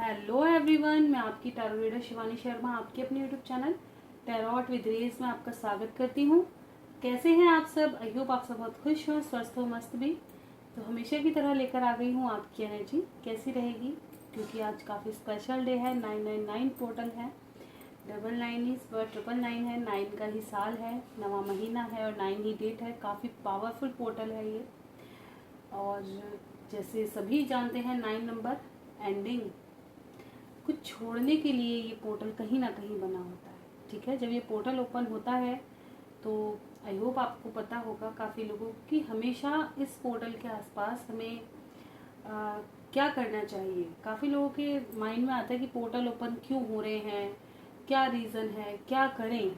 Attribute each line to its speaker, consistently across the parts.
Speaker 1: Hello everyone, मैं आपकी tarot reader Shivani Sharma आपके अपने यूट्यूब चैनल टैरोट विद रेज में आपका स्वागत करती हूँ। कैसे हैं आप सब? आई होप आप सब बहुत खुश हो, स्वस्थ हो, मस्त भी। तो हमेशा की तरह लेकर आ गई हूँ आपकी एनर्जी कैसी रहेगी, क्योंकि आज काफ़ी स्पेशल डे है। 999 पोर्टल है, 99 इज बट 999 है, 9 का ही साल है, नवा महीना है और 9 ही डेट है। काफ़ी पावरफुल पोर्टल है ये। और जैसे सभी जानते हैं 9 नंबर एंडिंग, कुछ छोड़ने के लिए ये पोर्टल कहीं ना कहीं बना होता है। ठीक है, जब ये पोर्टल ओपन होता है तो आई होप आपको पता होगा काफ़ी लोगों की हमेशा इस पोर्टल के आसपास हमें क्या करना चाहिए। काफ़ी लोगों के माइंड में आता है कि पोर्टल ओपन क्यों हो रहे हैं, क्या रीज़न है, क्या करें।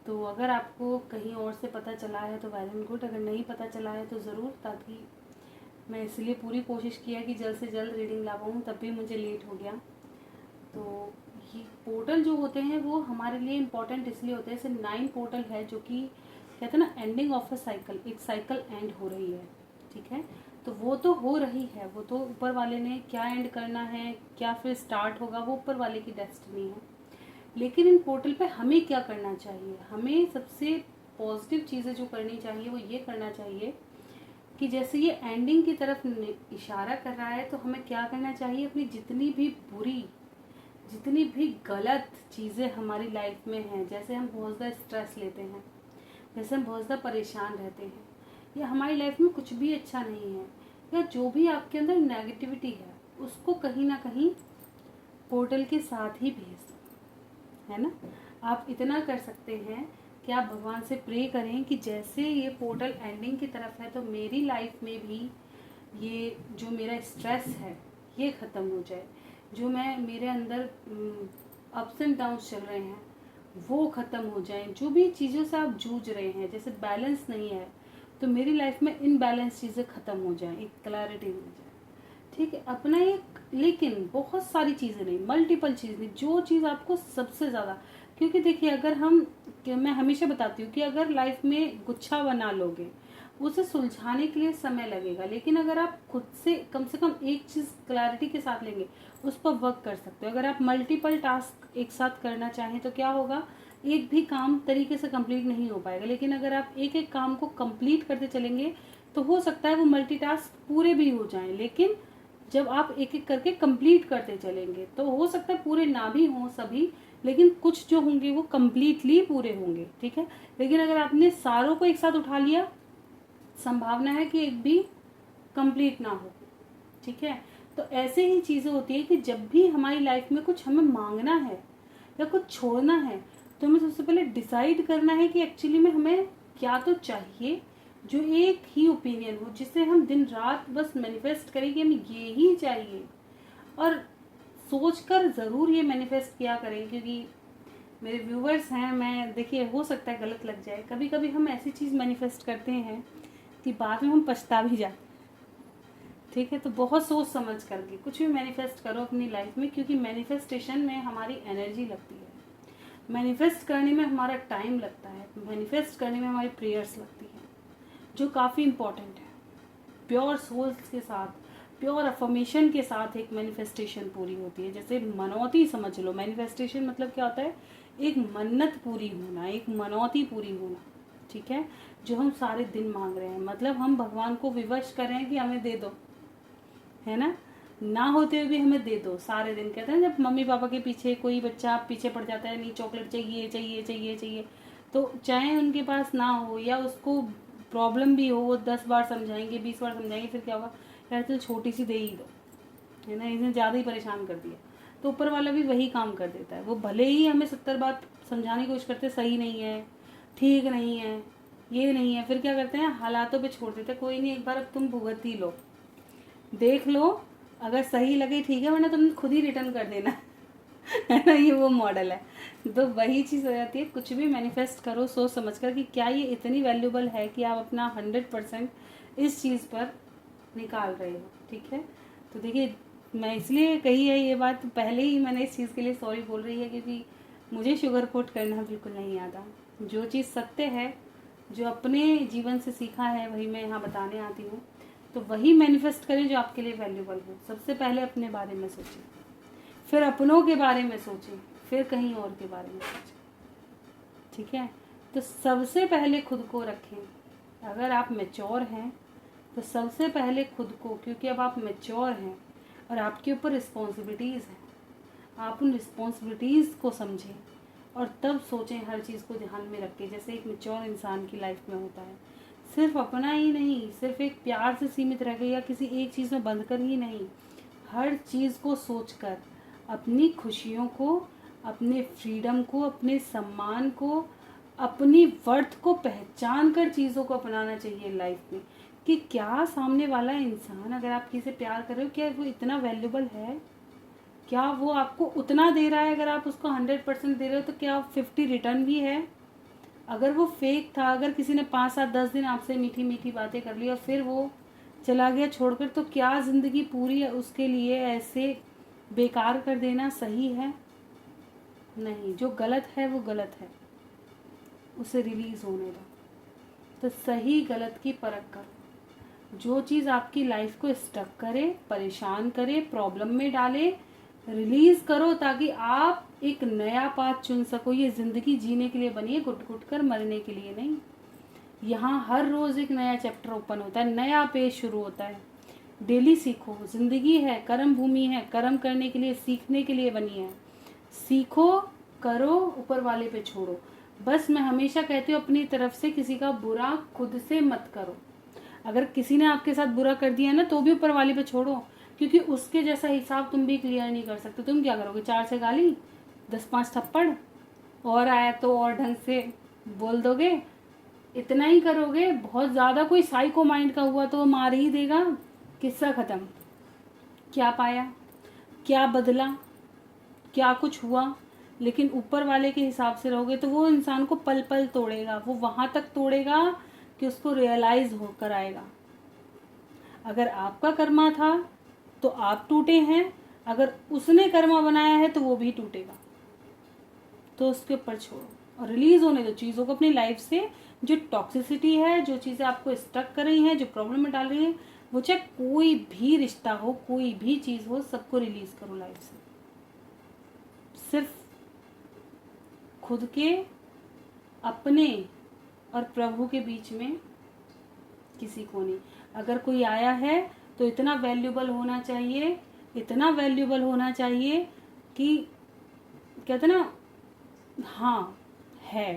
Speaker 1: तो अगर आपको कहीं और से पता चला है तो वेल एंड गुड, अगर नहीं पता चला है तो ज़रूर, ताकि मैं इसलिए पूरी कोशिश किया कि जल्द से जल्द रीडिंग ला पाऊँ, तब भी मुझे लेट हो गया। तो ये पोर्टल जो होते हैं वो हमारे लिए इम्पोर्टेंट इसलिए होते हैं, जैसे 9 पोर्टल है जो कि कहते हैं ना एंडिंग ऑफ अ साइकिल, एक साइकिल एंड हो रही है। ठीक है, तो वो तो हो रही है, वो तो ऊपर वाले ने क्या एंड करना है, क्या फिर स्टार्ट होगा, वो ऊपर वाले की डेस्टिनी है। लेकिन इन पोर्टल पे हमें क्या करना चाहिए? हमें सबसे पॉजिटिव चीज़ें जो करनी चाहिए वो ये करना चाहिए कि जैसे ये एंडिंग की तरफ इशारा कर रहा है, तो हमें क्या करना चाहिए? अपनी जितनी भी बुरी, जितनी भी गलत चीज़ें हमारी लाइफ में हैं, जैसे हम बहुत ज़्यादा स्ट्रेस लेते हैं, जैसे हम बहुत ज़्यादा परेशान रहते हैं, या हमारी लाइफ में कुछ भी अच्छा नहीं है, या जो भी आपके अंदर नेगेटिविटी है, उसको कहीं ना कहीं पोर्टल के साथ ही भेज दो, है ना। आप इतना कर सकते हैं कि आप भगवान से प्रे करें कि जैसे ये पोर्टल एंडिंग की तरफ है, तो मेरी लाइफ में भी ये जो मेरा स्ट्रेस है ये ख़त्म हो जाए, जो मैं मेरे अंदर अप्स एंड डाउन्स चल रहे हैं वो ख़त्म हो जाएं, जो भी चीज़ों से आप जूझ रहे हैं, जैसे बैलेंस नहीं है तो मेरी लाइफ में इनबैलेंस चीज़ें ख़त्म हो जाएं, एक क्लैरिटी मिल जाए। ठीक है, अपना एक, लेकिन बहुत सारी चीज़ें नहीं, मल्टीपल चीज़ नहीं, जो चीज़ आपको सबसे ज़्यादा, क्योंकि देखिए अगर मैं हमेशा बताती हूँ कि अगर लाइफ में गुच्छा बना लोगे उसे सुलझाने के लिए समय लगेगा, लेकिन अगर आप खुद से कम एक चीज़ क्लैरिटी के साथ लेंगे उस पर वर्क कर सकते हो। अगर आप मल्टीपल टास्क एक साथ करना चाहें तो क्या होगा, एक भी काम तरीके से कंप्लीट नहीं हो पाएगा। लेकिन अगर आप एक एक काम को कंप्लीट करते चलेंगे तो हो सकता है वो मल्टीटास्क पूरे भी हो जाएं, लेकिन जब आप एक एक करके कंप्लीट करते चलेंगे तो हो सकता है पूरे ना भी हों सभी, लेकिन कुछ जो होंगे वो कंप्लीटली पूरे होंगे। ठीक है, लेकिन अगर आपने सारों को एक साथ उठा लिया, संभावना है कि एक भी कंप्लीट ना हो। ठीक है, तो ऐसे ही चीज़ें होती है कि जब भी हमारी लाइफ में कुछ हमें मांगना है या कुछ छोड़ना है, तो हमें सबसे पहले डिसाइड करना है कि एक्चुअली में हमें क्या तो चाहिए, जो एक ही ओपिनियन हो, जिसे हम दिन रात बस मैनिफेस्ट करें कि हमें ये ही चाहिए। और सोचकर ज़रूर ये मैनिफेस्ट किया करें, क्योंकि मेरे व्यूवर्स हैं, मैं देखिए हो सकता है गलत लग जाए, कभी कभी हम ऐसी चीज़ मैनिफेस्ट करते हैं कि बाद में हम पछता भी जाते। ठीक है, तो बहुत सोच समझ करके कुछ भी मैनिफेस्ट करो अपनी लाइफ में, क्योंकि मैनिफेस्टेशन में हमारी एनर्जी लगती है, मैनिफेस्ट करने में हमारा टाइम लगता है, मैनिफेस्ट करने में हमारी प्रेयर्स लगती है, जो काफ़ी इम्पोर्टेंट है। प्योर सोल्स के साथ, प्योर अफर्मेशन के साथ एक मैनिफेस्टेशन पूरी होती है। जैसे मनौती समझ लो, मैनिफेस्टेशन मतलब क्या होता है, एक मन्नत पूरी होना, एक मनौती पूरी होना। ठीक है, जो हम सारे दिन मांग रहे हैं, मतलब हम भगवान को विवश कर रहे हैं कि हमें दे दो, है ना होते हुए भी हमें दे दो सारे दिन। कहते हैं जब मम्मी पापा के पीछे कोई बच्चा पीछे पड़ जाता है, नहीं चॉकलेट चाहिए चाहिए चाहिए चाहिए, तो चाहे उनके पास ना हो या उसको प्रॉब्लम भी हो, वो 10 बार समझाएंगे, 20 बार समझाएंगे, फिर क्या होगा, यार तो छोटी सी दे ही दो, है ना, इसने ज़्यादा ही परेशान कर दिया। तो ऊपर वाला भी वही काम कर देता है, वो भले ही हमें 70 बार समझाने की कोशिश करते सही नहीं है, ठीक नहीं है, ये नहीं है, फिर क्या करते हैं, हालातों पे छोड़ देते, कोई नहीं एक बार अब तुम भुगत ही लो, देख लो, अगर सही लगे ठीक है, वरना तुम खुद ही रिटर्न कर देना। है ना, ये वो मॉडल है। तो वही चीज़ हो जाती है, कुछ भी मैनिफेस्ट करो सोच समझ कर कि क्या ये इतनी वैल्यूबल है कि आप अपना 100% इस चीज़ पर निकाल रहे हो। ठीक है, तो देखिए मैं इसलिए कही है ये बात, पहले ही मैंने इस चीज़ के लिए सॉरी बोल रही है, क्योंकि मुझे शुगर कोट करना बिल्कुल नहीं आता। जो चीज़ सत्य है, जो अपने जीवन से सीखा है, वही मैं यहाँ बताने आती हूँ। तो वही मैनिफेस्ट करें जो आपके लिए वैल्यूबल हो। सबसे पहले अपने बारे में सोचें, फिर अपनों के बारे में सोचें, फिर कहीं और के बारे में सोचें। ठीक है, तो सबसे पहले खुद को रखें। अगर आप मैच्योर हैं तो सबसे पहले खुद को, क्योंकि अब आप मैच्योर हैं और आपके ऊपर रिस्पॉन्सिबिलिटीज़ हैं, आप उन रिस्पॉन्सिबिलिटीज़ को समझें और तब सोचें, हर चीज़ को ध्यान में रख के, जैसे एक मैच्योर इंसान की लाइफ में होता है। सिर्फ अपना ही नहीं, सिर्फ एक प्यार से सीमित रह गई या किसी एक चीज़ में बंद कर ही नहीं, हर चीज़ को सोचकर अपनी खुशियों को, अपने फ्रीडम को, अपने सम्मान को, अपनी वर्थ को पहचान कर चीज़ों को अपनाना चाहिए लाइफ में। कि क्या सामने वाला इंसान, अगर आप किसी से प्यार कर रहे हो, क्या वो इतना वैल्यूबल है? क्या वो आपको उतना दे रहा है? अगर आप उसको 100% दे रहे हो तो क्या 50 रिटर्न भी है? अगर वो फेक था, अगर किसी ने 5, 7, 10 दिन आपसे मीठी मीठी बातें कर ली और फिर वो चला गया छोड़कर, तो क्या ज़िंदगी पूरी उसके लिए ऐसे बेकार कर देना सही है? नहीं, जो गलत है वो गलत है, उसे रिलीज़ होने दो। तो सही गलत की परख करो। जो चीज़ आपकी लाइफ को स्टक करे, परेशान करे, प्रॉब्लम में डाले, रिलीज़ करो, ताकि आप एक नया पाथ चुन सको। ये ज़िंदगी जीने के लिए बनी है, घुट घुट कर मरने के लिए नहीं। यहाँ हर रोज़ एक नया चैप्टर ओपन होता है, नया पेज शुरू होता है। डेली सीखो, ज़िंदगी है, कर्म भूमि है, कर्म करने के लिए, सीखने के लिए बनी है। सीखो, करो, ऊपर वाले पे छोड़ो। बस मैं हमेशा कहती हूँ, अपनी तरफ से किसी का बुरा खुद से मत करो। अगर किसी ने आपके साथ बुरा कर दिया ना, तो भी ऊपर वाले पे छोड़ो, क्योंकि उसके जैसा हिसाब तुम भी क्लियर नहीं कर सकते। तुम क्या करोगे? 4 से गाली, 10-5 थप्पड़, और आया तो और ढंग से बोल दोगे, इतना ही करोगे। बहुत ज़्यादा कोई साइको माइंड का हुआ तो वो मार ही देगा, किस्सा ख़त्म। क्या पाया, क्या बदला, क्या कुछ हुआ? लेकिन ऊपर वाले के हिसाब से रहोगे तो वो इंसान को पल पल तोड़ेगा, वो वहाँ तक तोड़ेगा कि उसको रियलाइज होकर आएगा। अगर आपका कर्मा था तो आप टूटे हैं, अगर उसने कर्मा बनाया है तो वो भी टूटेगा। तो उसके ऊपर छोड़ो और रिलीज होने दो चीज़ों को अपनी लाइफ से। जो टॉक्सिसिटी है, जो चीज़ें आपको स्टक कर रही हैं, जो प्रॉब्लम में डाल रही हैं, वो चाहे कोई भी रिश्ता हो, कोई भी चीज़ हो, सबको रिलीज करो लाइफ से। सिर्फ खुद के, अपने और प्रभु के बीच में किसी को नहीं। अगर कोई आया है तो इतना वैल्यूबल होना चाहिए, इतना वैल्यूबल होना चाहिए कि कहते ना, हाँ है,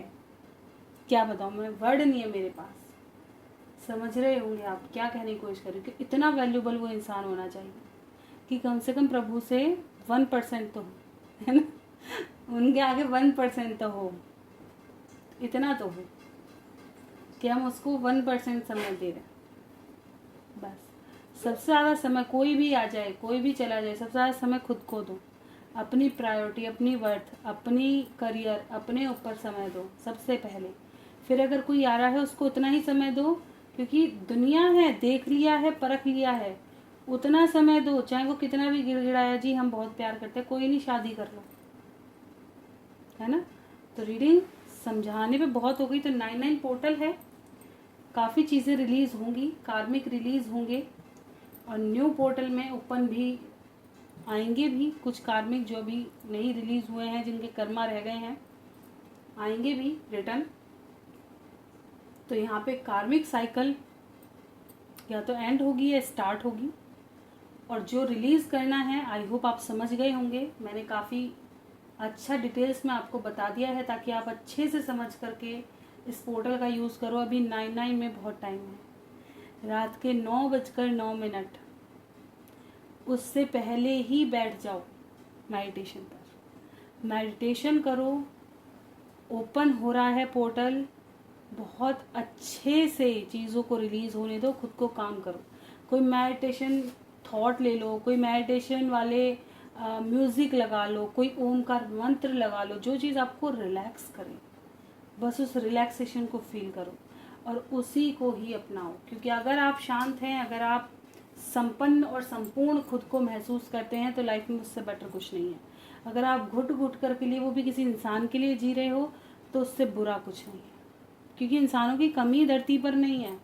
Speaker 1: क्या बताऊँ मैं, वर्ड नहीं है मेरे पास। समझ रहे होंगे आप क्या कहने की कोशिश कर रही हूँ, कि इतना वैल्यूबल वो इंसान होना चाहिए कि कम से कम प्रभु से 1% तो हो, है ना, उनके आगे 1% तो हो, इतना तो हो कि हम उसको 1% समय दे रहे हैं। बस सबसे ज़्यादा समय, कोई भी आ जाए, कोई भी चला जाए, सबसे ज़्यादा समय खुद को दो। अपनी प्रायोरिटी, अपनी वर्थ, अपनी करियर, अपने ऊपर समय दो सबसे पहले। फिर अगर कोई आ रहा है उसको उतना ही समय दो, क्योंकि दुनिया है, देख लिया है, परख लिया है, उतना समय दो। चाहे वो कितना भी गिड़गिड़ाया, जी हम बहुत प्यार करते हैं, कोई नहीं, शादी कर लो, है ना। तो रीडिंग समझाने पे बहुत हो गई। तो 99 पोर्टल है, काफ़ी चीज़ें रिलीज़ होंगी, कार्मिक रिलीज़ होंगे, और न्यू पोर्टल में ओपन भी आएंगे भी कुछ कार्मिक जो अभी नहीं रिलीज़ हुए हैं, जिनके कर्मा रह गए हैं, आएंगे भी रिटर्न। तो यहाँ पे कार्मिक साइकिल या तो एंड होगी या स्टार्ट होगी। और जो रिलीज़ करना है, आई होप आप समझ गए होंगे। मैंने काफ़ी अच्छा डिटेल्स में आपको बता दिया है, ताकि आप अच्छे से समझ करके इस पोर्टल का यूज़ करो। अभी 99 में बहुत टाइम है, रात के 9:09, उससे पहले ही बैठ जाओ मेडिटेशन पर। मेडिटेशन करो, ओपन हो रहा है पोर्टल, बहुत अच्छे से चीज़ों को रिलीज़ होने दो, खुद को काम करो। कोई मेडिटेशन थॉट ले लो, कोई मेडिटेशन वाले म्यूज़िक लगा लो, कोई ओम का मंत्र लगा लो, जो चीज़ आपको रिलैक्स करे, बस उस रिलैक्सेशन को फील करो और उसी को ही अपनाओ। क्योंकि अगर आप शांत हैं, अगर आप संपन्न और संपूर्ण खुद को महसूस करते हैं, तो लाइफ में उससे बेटर कुछ नहीं है। अगर आप घुट घुट कर के लिए, वो भी किसी इंसान के लिए जी रहे हो, तो उससे बुरा कुछ नहीं है, क्योंकि इंसानों की कमी धरती पर नहीं है।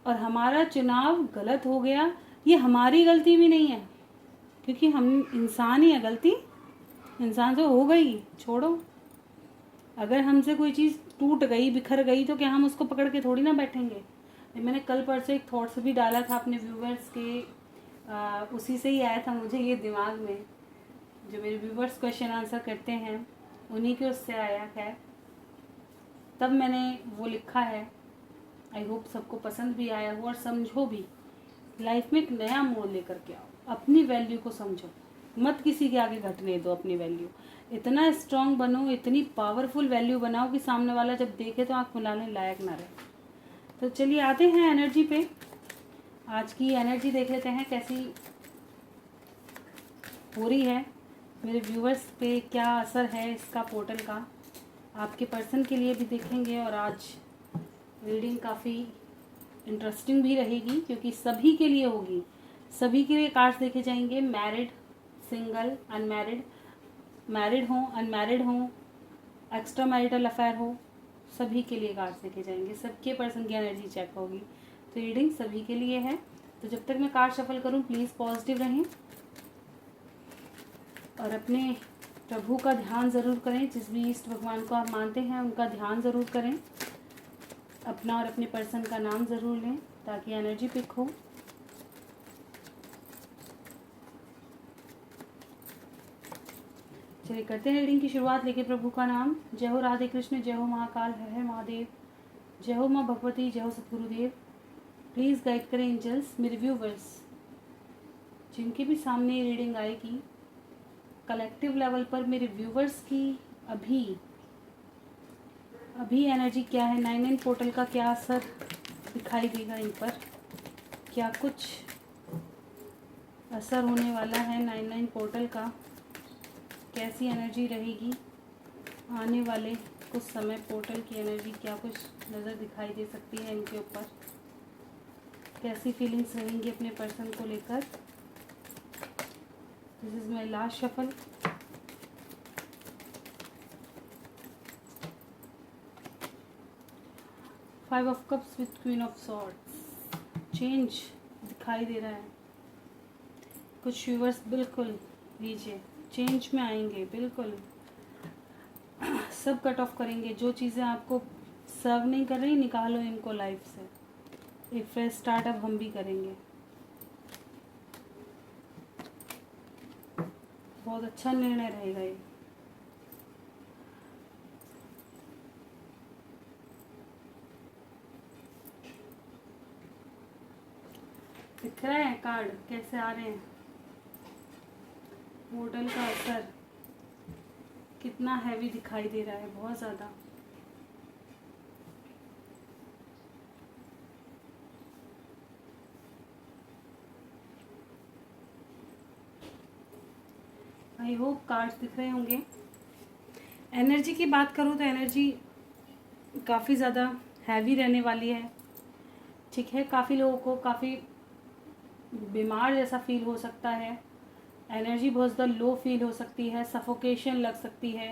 Speaker 1: और हमारा चुनाव गलत हो गया, ये हमारी गलती भी नहीं है, क्योंकि हम इंसान ही है, गलती इंसान से हो गई, छोड़ो। अगर हमसे कोई चीज़ टूट गई, बिखर गई, तो क्या हम उसको पकड़ के थोड़ी ना बैठेंगे। मैंने कल परसों एक थॉट्स भी डाला था अपने व्यूवर्स के, उसी से ही आया था मुझे ये दिमाग में, जो मेरे व्यूवर्स क्वेश्चन आंसर करते हैं उन्हीं के उससे आया है, तब मैंने वो लिखा है। आई होप सबको पसंद भी आया हो और समझो भी। लाइफ में एक नया मोड़ लेकर के आओ, अपनी वैल्यू को समझो, मत किसी के आगे घटने दो अपनी वैल्यू। इतना स्ट्रांग बनो, इतनी पावरफुल वैल्यू बनाओ कि सामने वाला जब देखे तो आँख मिलाने लायक ना रहे। तो चलिए आते हैं एनर्जी पे। आज की एनर्जी देख लेते हैं कैसी हो रही है, मेरे व्यूवर्स पे क्या असर है इसका, पोर्टल का। आपके पर्सन के लिए भी देखेंगे और आज रीडिंग काफ़ी इंटरेस्टिंग भी रहेगी क्योंकि सभी के लिए होगी। सभी के लिए कार्ड्स देखे जाएंगे, मैरिड, सिंगल, अनमैरिड, मैरिड हों, अनमैरिड हों, एक्स्ट्रा मैरिटल अफेयर हो, सभी के लिए कार्ड्स देखे जाएंगे, सबके पर्सन की एनर्जी चेक होगी। तो रीडिंग सभी के लिए है। तो जब तक मैं कार्ड शफल करूं प्लीज़ पॉजिटिव रहें और अपने प्रभु का ध्यान ज़रूर करें। जिस भी इष्ट भगवान को आप मानते हैं उनका ध्यान ज़रूर करें, अपना और अपने पर्सन का नाम ज़रूर लें ताकि एनर्जी पिक हो। चलिए करते हैं रीडिंग की शुरुआत लेके प्रभु का नाम। जय हो राधे कृष्ण, जय हो महाकाल, हर महादेव, जय हो माँ भगवती, जय हो सतगुरुदेव। प्लीज़ गाइड करें एंजल्स मेरे व्यूवर्स जिनके भी सामने रीडिंग आएगी। कलेक्टिव लेवल पर मेरे व्यूवर्स की अभी एनर्जी क्या है, 9-9 पोर्टल का क्या असर दिखाई देगा इन पर, क्या कुछ असर होने वाला है 9-9 पोर्टल का, कैसी एनर्जी रहेगी आने वाले कुछ समय, पोर्टल की एनर्जी क्या कुछ नज़र दिखाई दे सकती है इनके ऊपर, कैसी फीलिंग्स रहेंगी अपने पर्सन को लेकर। This is my last shuffle. Five of cups with queen of swords. Change दिखाई दे रहा है, कुछ व्यूअर्स बिल्कुल लीजिए चेंज में आएंगे, बिल्कुल सब कट ऑफ करेंगे। जो चीज़ें आपको सर्व नहीं कर रही निकालो इनको लाइफ से। एक फ्रेश स्टार्टअप हम भी करेंगे। बहुत अच्छा निर्णय रहेगा ये। दिख रहे हैं कार्ड कैसे आ रहे हैं, पोर्टल का असर कितना हैवी दिखाई दे रहा है, बहुत ज़्यादा। आई होप कार्ड्स दिख रहे होंगे। एनर्जी की बात करूँ तो एनर्जी काफ़ी ज़्यादा हैवी रहने वाली है, ठीक है। काफ़ी लोगों को काफ़ी बीमार जैसा फील हो सकता है, एनर्जी बहुत ज़्यादा लो फील हो सकती है, सफोकेशन लग सकती है,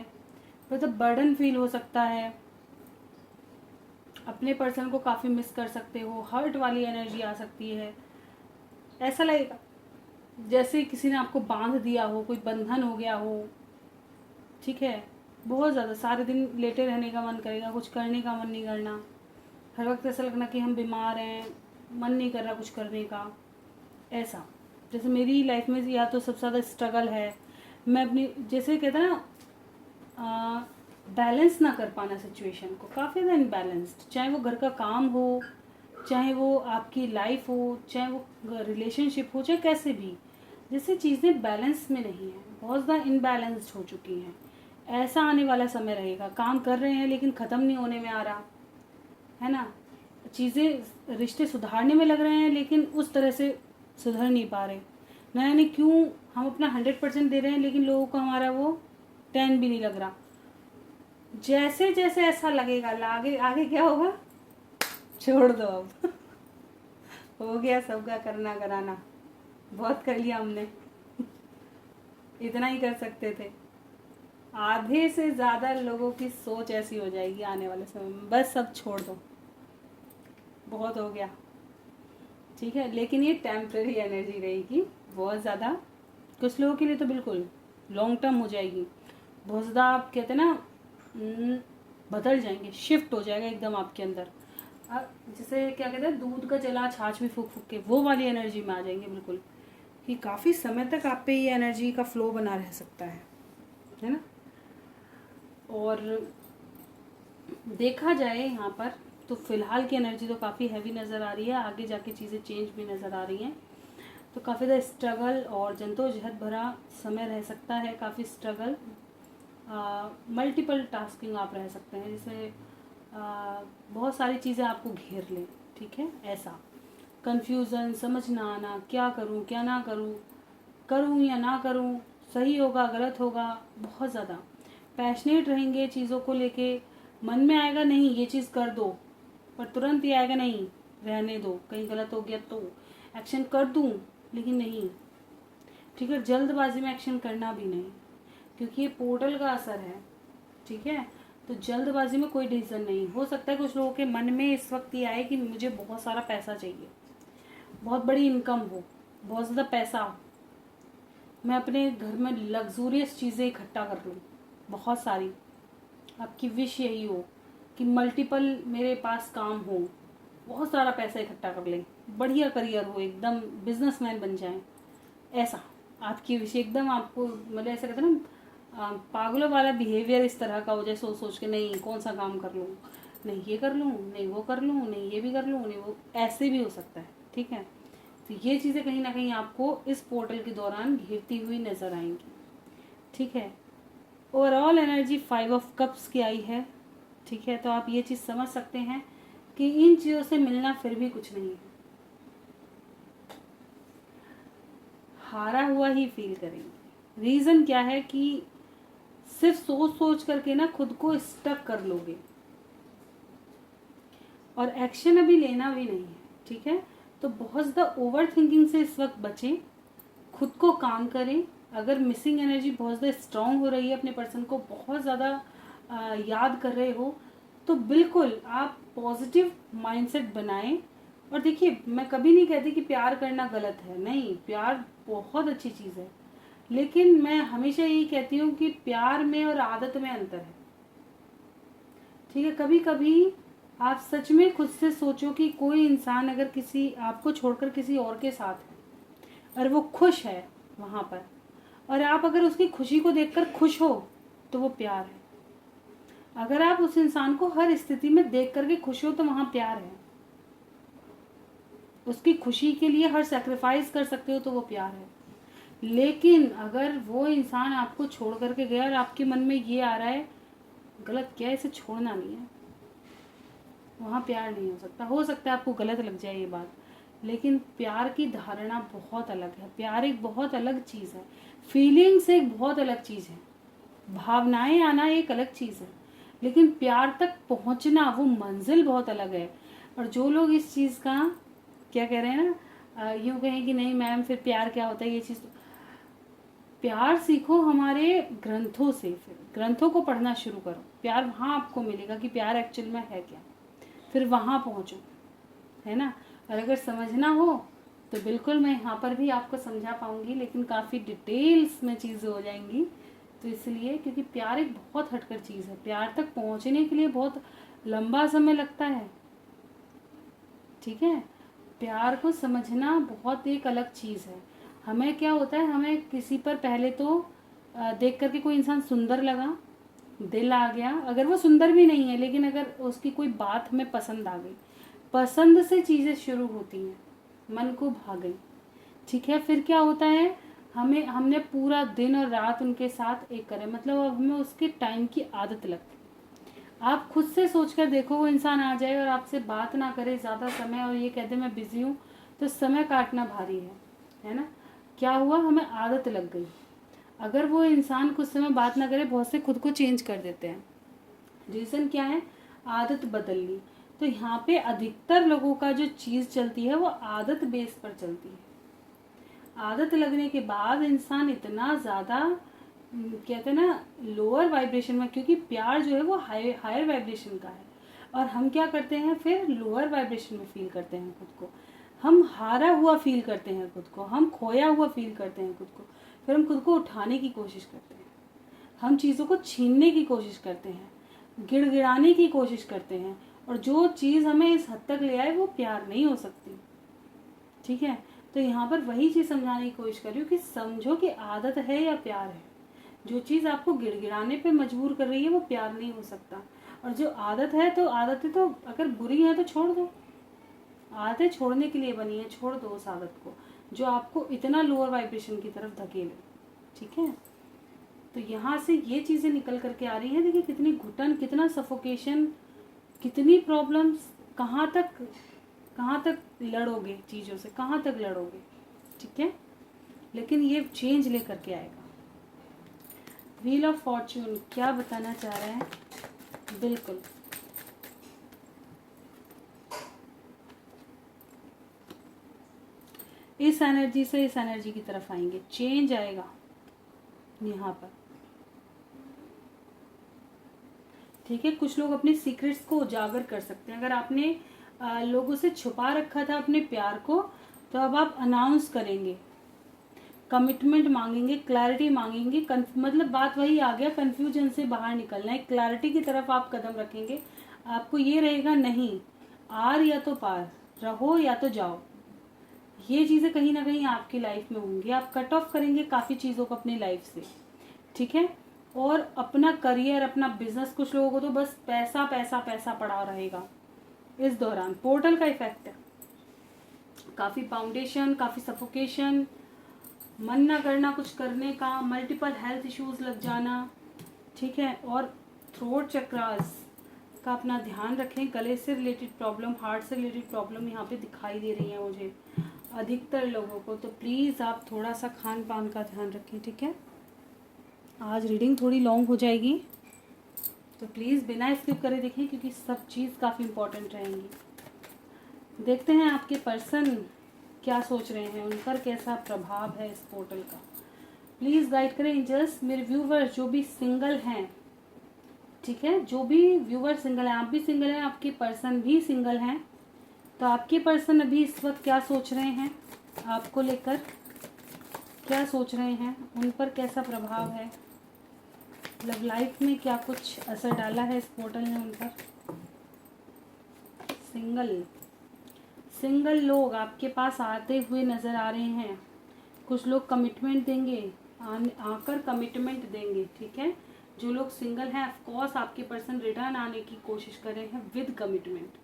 Speaker 1: मतलब बर्डन फील हो सकता है, अपने पर्सन को काफ़ी मिस कर सकते हो, हर्ट वाली एनर्जी आ सकती है। ऐसा लगेगा जैसे किसी ने आपको बांध दिया हो, कोई बंधन हो गया हो, ठीक है। बहुत ज़्यादा सारे दिन लेटे रहने का मन करेगा, कुछ करने का मन नहीं करना, हर वक्त ऐसा लगना कि हम बीमार हैं, मन नहीं कर रहा कुछ करने का। ऐसा जैसे मेरी लाइफ में या तो सबसे ज़्यादा स्ट्रगल है, मैं अपनी जैसे कहते हैं ना बैलेंस ना कर पाना सिचुएशन को, काफ़ी ज़्यादा इनबैलेंस्ड, चाहे वो घर का काम हो, चाहे वो आपकी लाइफ हो, चाहे वो रिलेशनशिप हो, चाहे कैसे भी, जैसे चीज़ें बैलेंस में नहीं है, बहुत ज़्यादा इनबैलेंस्ड हो चुकी हैं। ऐसा आने वाला समय रहेगा, काम कर रहे हैं लेकिन ख़त्म नहीं होने में आ रहा है ना, चीज़ें रिश्ते सुधारने में लग रहे हैं लेकिन उस तरह से सुधर नहीं पा रहे, ना यानी क्यों हम अपना 100% दे रहे हैं लेकिन लोगों को हमारा वो 10 भी नहीं लग रहा। जैसे जैसे ऐसा लगेगा आगे आगे क्या होगा, छोड़ दो अब हो गया सबका करना कराना, बहुत कर लिया हमने इतना ही कर सकते थे। आधे से ज़्यादा लोगों की सोच ऐसी हो जाएगी आने वाले समय में, बस सब छोड़ दो, बहुत हो गया, ठीक है। लेकिन ये टेम्परेरी एनर्जी रहेगी, बहुत ज़्यादा कुछ लोगों के लिए तो बिल्कुल लॉन्ग टर्म हो जाएगी, बहुत ज़्यादा आप कहते हैं ना बदल जाएंगे, शिफ्ट हो जाएगा एकदम आपके अंदर। जैसे क्या कहते हैं, दूध का जला छाछ में फूक फूक के, वो वाली एनर्जी में आ जाएंगे बिल्कुल, कि काफ़ी समय तक आप पे ये एनर्जी का फ्लो बना रह सकता है ना। और देखा जाए यहाँ पर तो फिलहाल की एनर्जी तो काफ़ी हैवी नज़र आ रही है, आगे जाके चीज़ें चेंज भी नज़र आ रही हैं। तो काफ़ी ज़्यादा स्ट्रगल और जद्दोजहद भरा समय रह सकता है, काफ़ी स्ट्रगल, मल्टीपल टास्किंग आप रह सकते हैं, जिसमें बहुत सारी चीज़ें आपको घेर लें, ठीक है। ऐसा कंफ्यूजन, समझ ना आना, क्या करूं क्या ना करूं, करूं या ना करूं, सही होगा गलत होगा, बहुत ज़्यादा पैशनेट रहेंगे चीज़ों को लेके। मन में आएगा नहीं ये चीज़ कर दो, पर तुरंत ही आएगा नहीं रहने दो, कहीं गलत हो गया तो एक्शन कर दूं, लेकिन नहीं, ठीक है। जल्दबाजी में एक्शन करना भी नहीं, क्योंकि ये पोर्टल का असर है, ठीक है। तो जल्दबाजी में कोई डिसीजन नहीं। हो सकता है कुछ लोगों के मन में इस वक्त ये आए कि मुझे बहुत सारा पैसा चाहिए, बहुत बड़ी इनकम हो, बहुत ज़्यादा पैसा हो, मैं अपने घर में लग्जूरियस चीज़ें इकट्ठा कर लूँ, बहुत सारी। आपकी विश यही हो कि मल्टीपल मेरे पास काम हो, बहुत सारा पैसा इकट्ठा कर लें, बढ़िया करियर हो, एकदम बिजनेसमैन बन जाएं, ऐसा आपकी विश एकदम आपको, मतलब ऐसा कहते हैं ना पागलों वाला बिहेवियर इस तरह का हो जाए, सोच सोच के नहीं कौन सा काम कर लूँ, नहीं ये कर लूँ, नहीं वो कर लूँ, नहीं ये भी कर लूँ, नहीं वो, ऐसे भी हो सकता है, ठीक है। तो ये चीज़ें कहीं ना कहीं आपको इस पोर्टल के दौरान घिरती हुई नजर आएंगी, ठीक है। ओवरऑल एनर्जी 5 ऑफ कप्स की आई है, ठीक है। तो आप ये चीज़ समझ सकते हैं कि इन चीज़ों से मिलना फिर भी कुछ नहीं है, हारा हुआ ही फील करेंगे। रीज़न क्या है कि सिर्फ सोच सोच करके ना खुद को स्टक कर लोगे, और एक्शन अभी लेना भी नहीं है, ठीक है। तो बहुत ज़्यादा ओवर थिंकिंग से इस वक्त बचें, खुद को काम करें। अगर मिसिंग एनर्जी बहुत ज़्यादा स्ट्रांग हो रही है, अपने पर्सन को बहुत ज़्यादा याद कर रहे हो, तो बिल्कुल आप पॉजिटिव माइंडसेट बनाएं। और देखिए, मैं कभी नहीं कहती कि प्यार करना गलत है, नहीं, प्यार बहुत अच्छी चीज़ है, लेकिन मैं हमेशा यही कहती हूँ कि प्यार में और आदत में अंतर है, ठीक है। कभी कभी आप सच में खुद से सोचो कि कोई इंसान अगर किसी आपको छोड़कर किसी और के साथ है और वो खुश है वहाँ पर, और आप अगर उसकी खुशी को देखकर खुश हो, तो वो प्यार है। अगर आप उस इंसान को हर स्थिति में देख करके खुश हो, तो वहाँ प्यार है। उसकी खुशी के लिए हर सैक्रिफाइस कर सकते हो, तो वो प्यार है। लेकिन अगर वो इंसान आपको छोड़ करके गया और आपके मन में ये आ रहा है गलत क्या है, इसे छोड़ना नहीं है, वहाँ प्यार नहीं हो सकता। हो सकता है आपको गलत लग जाए ये बात, लेकिन प्यार की धारणा बहुत अलग है। प्यार एक बहुत अलग चीज़ है, फीलिंग्स एक बहुत अलग चीज़ है, भावनाएं आना एक अलग चीज़ है, लेकिन प्यार तक पहुँचना वो मंजिल बहुत अलग है। और जो लोग इस चीज़ का क्या कह रहे हैं ना, यूँ कहें कि नहीं मैम फिर प्यार क्या होता है, ये चीज़, प्यार सीखो हमारे ग्रंथों से, फिर ग्रंथों को पढ़ना शुरू करो, प्यार वहाँ आपको मिलेगा कि प्यार एक्चुअल में है क्या, फिर वहाँ पहुँचो, है ना। और अगर समझना हो तो बिल्कुल मैं यहाँ पर भी आपको समझा पाऊँगी, लेकिन काफ़ी डिटेल्स में चीज़ें हो जाएंगी। तो इसलिए क्योंकि प्यार एक बहुत हटकर चीज़ है, प्यार तक पहुँचने के लिए बहुत लंबा समय लगता है, ठीक है। प्यार को समझना बहुत एक अलग चीज़ है। हमें क्या होता है, हमें किसी पर पहले तो देख करके कोई इंसान सुंदर लगा, दिल आ गया, अगर वो सुंदर भी नहीं है लेकिन अगर उसकी कोई बात हमें पसंद आ गई, पसंद से चीज़ें शुरू होती हैं, मन को भा गई, ठीक है। फिर क्या होता है, हमने पूरा दिन और रात उनके साथ एक करे, मतलब अब हमें उसके टाइम की आदत लगती। आप खुद से सोचकर देखो, वो इंसान आ जाए और आपसे बात ना करे ज़्यादा समय और ये कह दे मैं बिज़ी हूँ, तो समय काटना भारी है ना। क्या हुआ, हमें आदत लग गई। अगर वो इंसान कुछ समय बात ना करे, बहुत से खुद को चेंज कर देते हैं। रीज़न क्या है, आदत बदल ली। तो यहाँ पे अधिकतर लोगों का जो चीज़ चलती है वो आदत बेस पर चलती है। आदत लगने के बाद इंसान इतना ज़्यादा कहते हैं ना लोअर वाइब्रेशन में, क्योंकि प्यार जो है वो हायर वाइब्रेशन का है, और हम क्या करते हैं फिर लोअर वाइब्रेशन में फील करते हैं खुद को, हम हारा हुआ फील करते हैं खुद को, हम खोया हुआ फील करते हैं खुद को, फिर हम खुद को उठाने की कोशिश करते हैं, हम चीज़ों को छीनने की कोशिश करते हैं, गिड़गिड़ाने की कोशिश करते हैं, और जो चीज़ हमें इस हद तक ले आए वो प्यार नहीं हो सकती। ठीक है, तो यहाँ पर वही चीज़ समझाने की कोशिश कर रही हूँ कि समझो कि आदत है या प्यार है। जो चीज़ आपको गिड़गिड़ाने पे मजबूर कर रही है वो प्यार नहीं हो सकता, और जो आदत है तो आदतें तो अगर बुरी है तो छोड़ दो। आदतें छोड़ने के लिए बनी है, छोड़ दो उस आदत को जो आपको इतना लोअर वाइब्रेशन की तरफ धकेले। ठीक है, तो यहाँ से ये चीज़ें निकल करके आ रही हैं। देखिए कितनी घुटन, कितना सफोकेशन, कितनी प्रॉब्लम्स, कहाँ तक लड़ोगे चीज़ों से, कहाँ तक लड़ोगे। ठीक है, लेकिन ये चेंज लेकर के आएगा। व्हील ऑफ फॉर्च्यून क्या बताना चाह रहे हैं? बिल्कुल इस एनर्जी से इस एनर्जी की तरफ आएंगे, चेंज आएगा यहाँ पर। ठीक है, कुछ लोग अपने सीक्रेट्स को उजागर कर सकते हैं। अगर आपने लोगों से छुपा रखा था अपने प्यार को, तो अब आप अनाउंस करेंगे, कमिटमेंट मांगेंगे, क्लैरिटी मांगेंगे। मतलब बात वही आ गया, कंफ्यूजन से बाहर निकलना है, क्लैरिटी की तरफ आप कदम रखेंगे। आपको ये रहेगा नहीं, आर या तो पार, रहो या तो जाओ। ये चीज़ें कहीं ना कहीं आपकी लाइफ में होंगी। आप कट ऑफ करेंगे काफ़ी चीज़ों को अपनी लाइफ से। ठीक है, और अपना करियर, अपना बिजनेस, कुछ लोगों को तो बस पैसा पैसा पैसा पड़ा रहेगा इस दौरान। पोर्टल का इफेक्ट है, काफ़ी फाउंडेशन, काफ़ी सफोकेशन, मन ना करना कुछ करने का, मल्टीपल हेल्थ इश्यूज लग जाना। ठीक है, और थ्रोट चक्रास का अपना ध्यान रखें। गले से रिलेटेड प्रॉब्लम, हार्ट से रिलेटेड प्रॉब्लम यहाँ पे दिखाई दे रही है मुझे अधिकतर लोगों को। तो प्लीज़ आप थोड़ा सा खान पान का ध्यान रखें। ठीक है, आज रीडिंग थोड़ी लॉन्ग हो जाएगी, तो प्लीज़ बिना स्किप करे देखें, क्योंकि सब चीज़ काफ़ी इम्पोर्टेंट रहेंगी। देखते हैं आपके पर्सन क्या सोच रहे हैं, उन पर कैसा प्रभाव है इस पोर्टल का। प्लीज़ गाइड करें एंजल्स। मेरे व्यूवर्स जो भी सिंगल हैं, ठीक है, जो भी व्यूवर सिंगल हैं, आप भी सिंगल हैं, आपके पर्सन भी सिंगल हैं, तो आपके पर्सन अभी इस वक्त क्या सोच रहे हैं, आपको लेकर क्या सोच रहे हैं, उन पर कैसा प्रभाव है, लव लाइफ में क्या कुछ असर डाला है इस पोर्टल ने उन पर। सिंगल लोग आपके पास आते हुए नज़र आ रहे हैं। कुछ लोग कमिटमेंट देंगे, आकर कमिटमेंट देंगे। ठीक है, जो लोग सिंगल हैं, ऑफ कोर्स आपके पर्सन रिटर्न आने की कोशिश कर रहे हैं विद कमिटमेंट।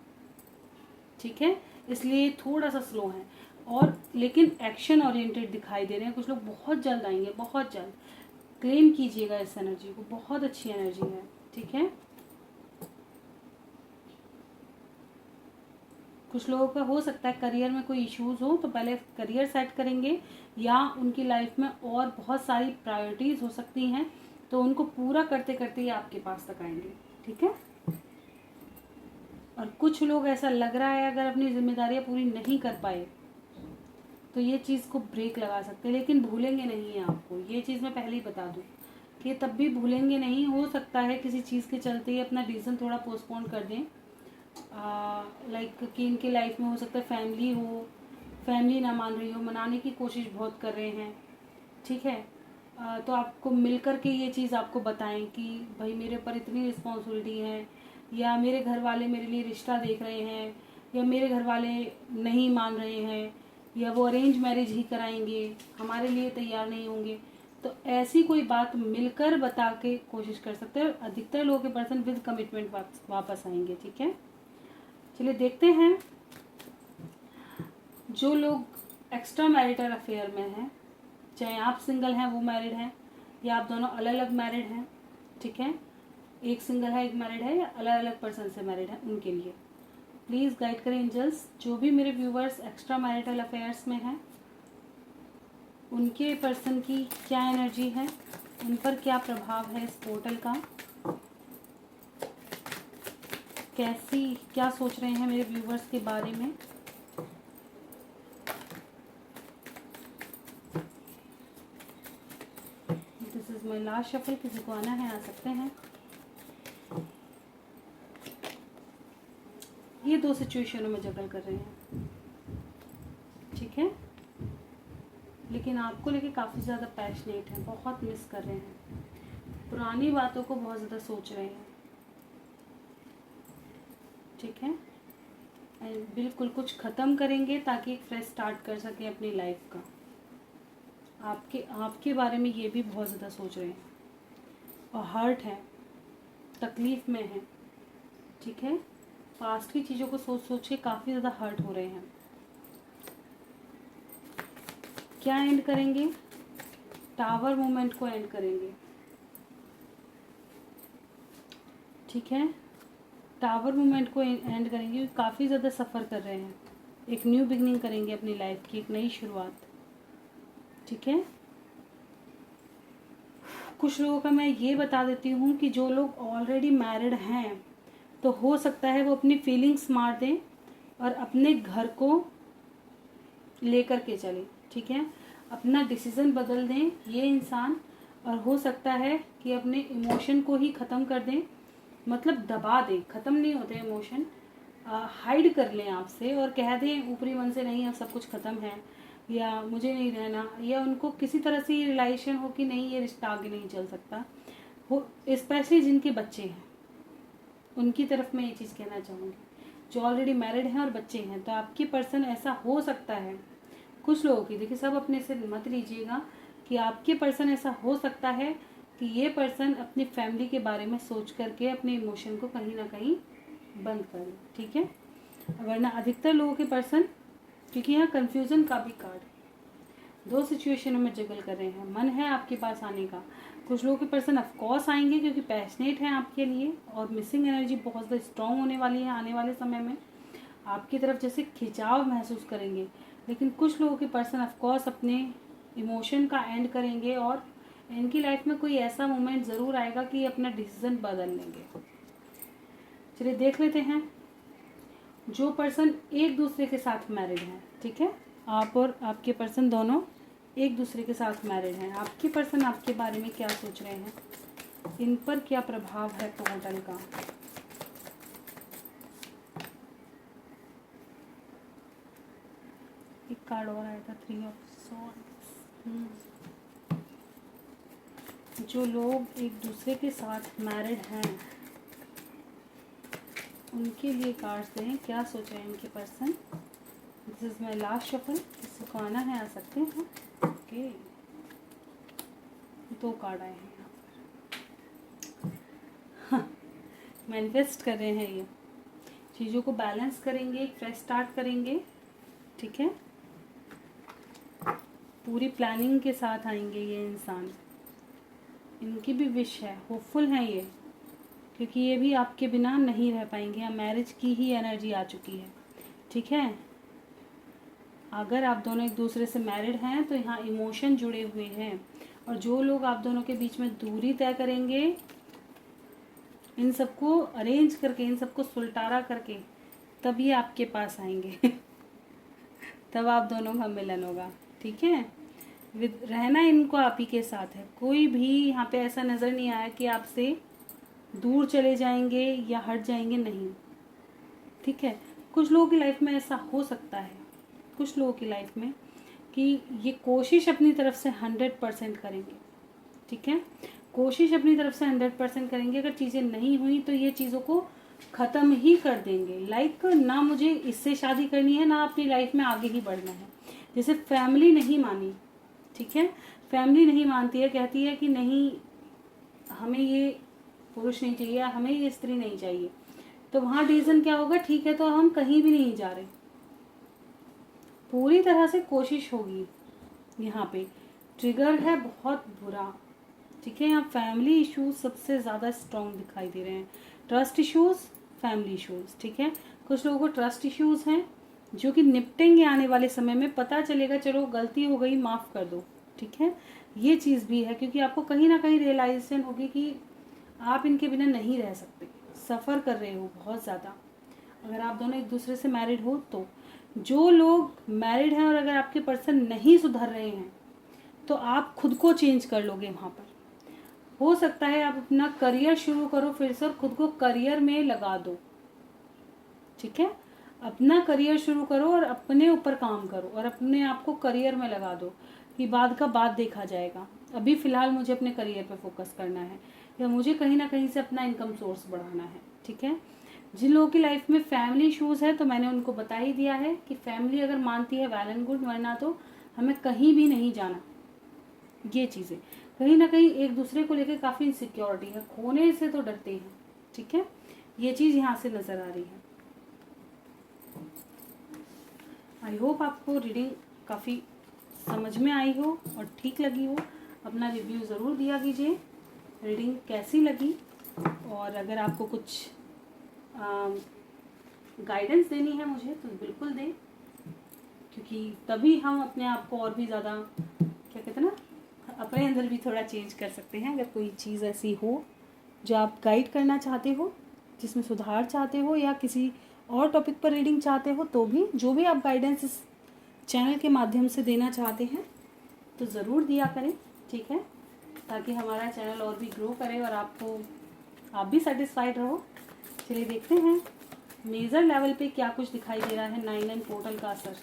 Speaker 1: ठीक है, इसलिए थोड़ा सा स्लो है, और लेकिन एक्शन ओरिएंटेड दिखाई दे रहे हैं। कुछ लोग बहुत जल्द आएंगे, बहुत जल्द। क्लेम कीजिएगा इस एनर्जी को, बहुत अच्छी एनर्जी है। ठीक है, कुछ लोगों का हो सकता है करियर में कोई इश्यूज हो, तो पहले करियर सेट करेंगे, या उनकी लाइफ में और बहुत सारी प्रायोरिटीज हो सकती हैं, तो उनको पूरा करते करते ही आपके पास तक आएंगे। ठीक है, और कुछ लोग ऐसा लग रहा है अगर अपनी जिम्मेदारियां पूरी नहीं कर पाए तो ये चीज़ को ब्रेक लगा सकते हैं, लेकिन भूलेंगे नहीं है आपको। ये चीज़ मैं पहले ही बता दूं कि तब भी भूलेंगे नहीं। हो सकता है किसी चीज़ के चलते ही अपना डिसीजन थोड़ा पोस्टपोन कर दें, लाइक कि इनके लाइफ में हो सकता है फैमिली हो, फैमिली ना मान रही हो, मनाने की कोशिश बहुत कर रहे हैं। ठीक है, तो आपको मिल कर के ये चीज़ आपको बताएं कि भाई मेरे ऊपर इतनी रिस्पॉन्सिबिलिटी है, या मेरे घर वाले मेरे लिए रिश्ता देख रहे हैं, या मेरे घर वाले नहीं मान रहे हैं, या वो अरेंज मैरिज ही कराएंगे, हमारे लिए तैयार नहीं होंगे। तो ऐसी कोई बात मिलकर बता के कोशिश कर सकते हैं। अधिकतर लोगों के पर्सन विद कमिटमेंट वापस आएंगे। ठीक है, चलिए देखते हैं जो लोग एक्स्ट्रा मैरिटल अफेयर में हैं, चाहे आप सिंगल हैं वो मैरिड हैं, या आप दोनों अलग अलग मैरिड हैं। ठीक है, एक सिंगल है एक मैरिड है, या अलग अलग पर्सन से मैरिड है, उनके लिए प्लीज़ गाइड करें एंजल्स। जो भी मेरे व्यूवर्स एक्स्ट्रा मैरिटल अफेयर्स में हैं, उनके पर्सन की क्या एनर्जी है, उन पर क्या प्रभाव है इस पोर्टल का, क्या सोच रहे हैं मेरे व्यूवर्स के बारे में। This is my last shuffle. किसी को आना है आ सकते हैं। ये दो सिचुएशनों में जगल कर रहे हैं। ठीक है, लेकिन आपको लेके काफ़ी ज़्यादा पैशनेट हैं, बहुत मिस कर रहे हैं, पुरानी बातों को बहुत ज़्यादा सोच रहे हैं। ठीक है, एंड बिल्कुल कुछ ख़त्म करेंगे ताकि एक फ्रेश स्टार्ट कर सकें अपनी लाइफ का। आपके बारे में ये भी बहुत ज़्यादा सोच रहे हैं और हर्ट है, तकलीफ़ में है। ठीक है, पास्ट की चीज़ों को सोच सोच के काफ़ी ज़्यादा हर्ट हो रहे हैं। क्या एंड करेंगे? टावर मूवमेंट को एंड करेंगे। ठीक है, टावर मूवमेंट को एंड करेंगे। काफ़ी ज़्यादा सफ़र कर रहे हैं, एक न्यू बिगनिंग करेंगे अपनी लाइफ की, एक नई शुरुआत। ठीक है, कुछ लोगों का मैं ये बता देती हूँ कि जो लोग ऑलरेडी मैरिड हैं तो हो सकता है वो अपनी फीलिंग्स मार दें और अपने घर को लेकर के चलें। ठीक है, अपना डिसीज़न बदल दें ये इंसान, और हो सकता है कि अपने इमोशन को ही ख़त्म कर दें, मतलब दबा दें। ख़त्म नहीं होते इमोशन, हाइड कर लें आपसे और कह दें ऊपरी मन से नहीं अब सब कुछ ख़त्म है, या मुझे नहीं रहना, या उनको किसी तरह से ये रिलेशन हो कि नहीं ये रिश्ता आगे नहीं चल सकता हो। स्पेशली जिनके बच्चे हैं उनकी तरफ मैं ये चीज़ कहना चाहूँगी, जो ऑलरेडी मैरिड हैं और बच्चे हैं, तो आपकी पर्सन ऐसा हो सकता है। कुछ लोगों की, देखिए सब अपने से मत लीजिएगा, कि आपके पर्सन ऐसा हो सकता है कि ये पर्सन अपनी फैमिली के बारे में सोच करके अपने इमोशन को कहीं ना कहीं बंद कर ले। ठीक है, वरना अधिकतर लोगों के पर्सन, क्योंकि यहाँ कन्फ्यूज़न का भी कार्ड, दो सिचुएशनों में जगल कर रहे हैं, मन है आपके पास आने का। कुछ लोगों के पर्सन ऑफकोर्स आएंगे क्योंकि पैशनेट हैं आपके लिए, और मिसिंग एनर्जी बहुत ज़्यादा स्ट्रॉन्ग होने वाली है आने वाले समय में, आपकी तरफ जैसे खिंचाव महसूस करेंगे। लेकिन कुछ लोगों के पर्सन ऑफकोर्स अपने इमोशन का एंड करेंगे और इनकी लाइफ में कोई ऐसा मोमेंट ज़रूर आएगा कि ये अपना डिसीज़न बदल लेंगे। चलिए देख लेते हैं जो पर्सन एक दूसरे के साथ मैरिड हैं। ठीक है, आप और आपके पर्सन दोनों एक दूसरे के साथ मैरिड हैं। आपके पर्सन आपके बारे में क्या सोच रहे हैं, इन पर क्या प्रभाव है पोर्टल का। एक कार्ड और आया था, 3 ऑफ सॉर्ड्स। जो लोग एक दूसरे के साथ मैरिड हैं उनके लिए कार्ड्स दें, क्या सोच रहे हैं इनके person. This is my last shuffle, किसी को आना है आ सकते हैं। ओके, 2 कार्ड आए हैं यहाँ पर। मैनिफेस्ट कर रहे हैं ये, चीज़ों को बैलेंस करेंगे, एक फ्रेश स्टार्ट करेंगे। ठीक है, पूरी प्लानिंग के साथ आएंगे ये इंसान, इनकी भी विश है, होपफुल हैं ये, क्योंकि ये भी आपके बिना नहीं रह पाएंगे। यहाँ मैरिज की ही एनर्जी आ चुकी है। ठीक है, अगर आप दोनों एक दूसरे से मैरिड हैं तो यहाँ इमोशन जुड़े हुए हैं, और जो लोग आप दोनों के बीच में दूरी तय करेंगे, इन सबको अरेंज करके, इन सबको सुलटारा करके, तब ये आपके पास आएंगे। तब आप दोनों का मिलन होगा। ठीक है, रहना इनको आप ही के साथ है। कोई भी यहाँ पे ऐसा नज़र नहीं आया कि आपसे दूर चले जाएंगे या हट जाएंगे, नहीं। ठीक है, कुछ लोगों की लाइफ में ऐसा हो सकता है, कुछ लोगों की लाइफ में, कि ये कोशिश अपनी तरफ से 100% करेंगे। ठीक है, कोशिश अपनी तरफ से 100% करेंगे। अगर चीज़ें नहीं हुई तो ये चीज़ों को ख़त्म ही कर देंगे। लाइक ना मुझे इससे शादी करनी है, ना अपनी लाइफ में आगे ही बढ़ना है। जैसे फैमिली नहीं मानी, ठीक है, फैमिली नहीं मानती है, कहती है कि नहीं हमें ये पुरुष नहीं चाहिए, हमें ये स्त्री नहीं चाहिए, तो वहाँ डिसीजन क्या होगा, ठीक है तो हम कहीं भी नहीं जा रहे। पूरी तरह से कोशिश होगी। यहाँ पे ट्रिगर है बहुत बुरा। ठीक है, यहाँ फैमिली इश्यूज सबसे ज़्यादा स्ट्रॉन्ग दिखाई दे रहे हैं, ट्रस्ट इश्यूज, फैमिली इश्यूज। ठीक है, कुछ लोगों को ट्रस्ट इश्यूज हैं जो कि निपटेंगे आने वाले समय में, पता चलेगा चलो गलती हो गई माफ़ कर दो। ठीक है, ये चीज़ भी है, क्योंकि आपको कहीं ना कहीं रियलाइजेशन होगी कि आप इनके बिना नहीं रह सकते, सफ़र कर रहे हो बहुत ज़्यादा। अगर आप दोनों एक दूसरे से मैरिड हो तो, जो लोग मैरिड हैं और अगर आपके पर्सन नहीं सुधर रहे हैं तो आप खुद को चेंज कर लोगे। वहाँ पर हो सकता है आप अपना करियर शुरू करो फिर से और खुद को करियर में लगा दो। ठीक है, अपना करियर शुरू करो और अपने ऊपर काम करो और अपने आप को करियर में लगा दो। कि बाद का बाद देखा जाएगा। अभी फ़िलहाल मुझे अपने करियर पे फोकस करना है या मुझे कहीं ना कहीं से अपना इनकम सोर्स बढ़ाना है। ठीक है, जिन लोगों की लाइफ में फैमिली इशूज़ है तो मैंने उनको बता ही दिया है कि फैमिली अगर मानती है वेल एंड गुड, वरना तो हमें कहीं भी नहीं जाना। ये चीज़ें कहीं ना कहीं एक दूसरे को लेकर काफ़ी इनसिक्योरिटी है, खोने से तो डरते हैं। ठीक है, ये चीज़ यहाँ से नज़र आ रही है। आई होप आपको रीडिंग काफ़ी समझ में आई हो और ठीक लगी हो। अपना रिव्यू ज़रूर दिया कीजिए, रीडिंग कैसी लगी, और अगर आपको कुछ गाइडेंस देनी है मुझे तो बिल्कुल दें, क्योंकि तभी हम अपने आप को और भी ज़्यादा क्या कहते हैं ना, अपने अंदर भी थोड़ा चेंज कर सकते हैं। अगर कोई चीज़ ऐसी हो जो आप गाइड करना चाहते हो, जिसमें सुधार चाहते हो, या किसी और टॉपिक पर रीडिंग चाहते हो, तो भी जो भी आप गाइडेंस इस चैनल के माध्यम से देना चाहते हैं तो ज़रूर दिया करें। ठीक है, ताकि हमारा चैनल और भी ग्रो करे और आप भी सेटिस्फाइड रहो। चलिए देखते हैं मेजर लेवल पे क्या कुछ दिखाई दे रहा है 9-9 पोर्टल का असर।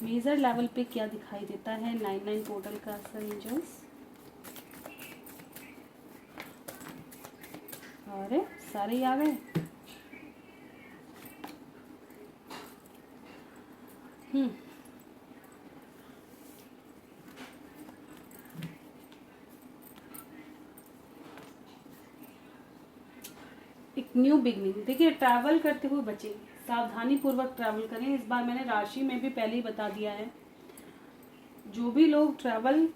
Speaker 1: मेजर लेवल पे क्या दिखाई देता है 9-9 पोर्टल का असर एंजल्स। अरे सारे ही आ गए। एक न्यू बिगनिंग। देखिए, ट्रैवल करते हुए बचे, सावधानी पूर्वक ट्रैवल करें। इस बार मैंने राशि में भी पहले ही बता दिया है, जो भी लोग ट्रैवल